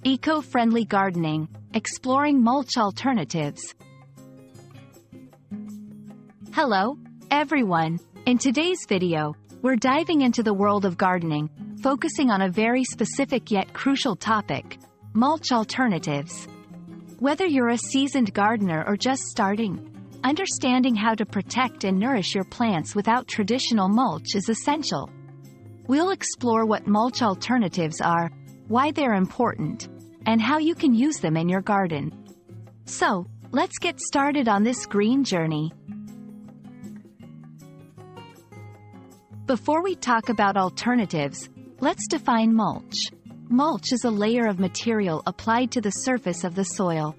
Eco-friendly gardening, exploring mulch alternatives. Hello, everyone. In today's video, we're diving into the world of gardening, focusing on a very specific yet crucial topic: mulch alternatives. Whether you're a seasoned gardener or just starting, understanding how to protect and nourish your plants without traditional mulch is essential. We'll explore what mulch alternatives are, why they're important, and how you can use them in your garden. So, let's get started on this green journey. Before we talk about alternatives, let's define mulch. Mulch is a layer of material applied to the surface of the soil.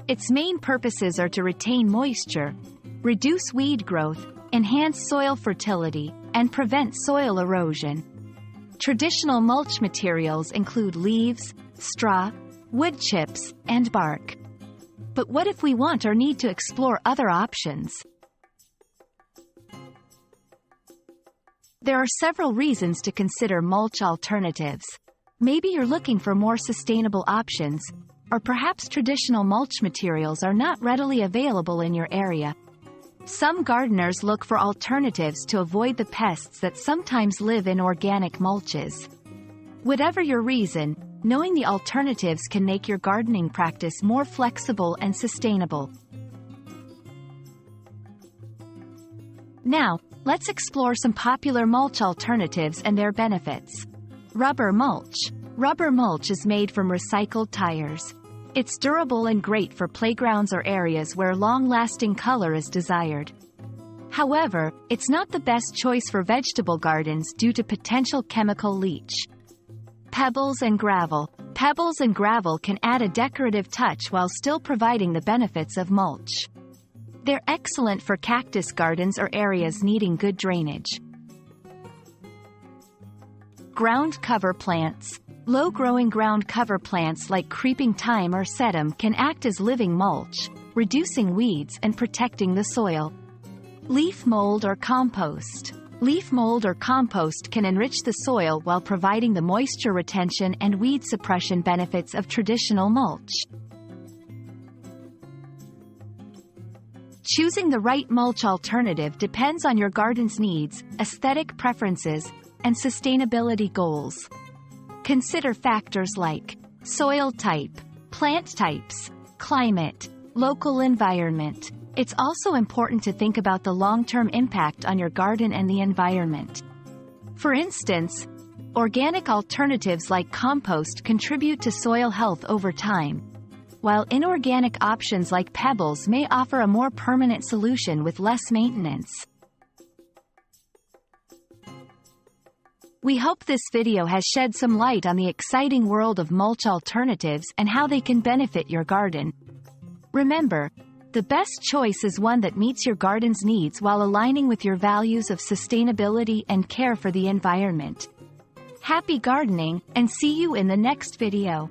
Its main purposes are to retain moisture, reduce weed growth, enhance soil fertility, and prevent soil erosion. Traditional mulch materials include leaves, straw, wood chips, and bark. But what if we want or need to explore other options? There are several reasons to consider mulch alternatives. Maybe you're looking for more sustainable options, or perhaps traditional mulch materials are not readily available in your area. Some gardeners look for alternatives to avoid the pests that sometimes live in organic mulches. Whatever your reason, knowing the alternatives can make your gardening practice more flexible and sustainable. Now, let's explore some popular mulch alternatives and their benefits. Rubber mulch. Rubber mulch is made from recycled tires. It's durable and great for playgrounds or areas where long-lasting color is desired. However, it's not the best choice for vegetable gardens due to potential chemical leach. Pebbles and gravel. Pebbles and gravel can add a decorative touch while still providing the benefits of mulch. They're excellent for cactus gardens or areas needing good drainage. Ground cover plants. Low-growing ground cover plants like creeping thyme or sedum can act as living mulch, reducing weeds and protecting the soil. Leaf mold or compost. Leaf mold or compost can enrich the soil while providing the moisture retention and weed suppression benefits of traditional mulch. Choosing the right mulch alternative depends on your garden's needs, aesthetic preferences, and sustainability goals. Consider factors like soil type, plant types, climate, local environment. It's also important to think about the long-term impact on your garden and the environment. For instance, organic alternatives like compost contribute to soil health over time, while inorganic options like pebbles may offer a more permanent solution with less maintenance. We hope this video has shed some light on the exciting world of mulch alternatives and how they can benefit your garden. Remember, the best choice is one that meets your garden's needs while aligning with your values of sustainability and care for the environment. Happy gardening, and see you in the next video.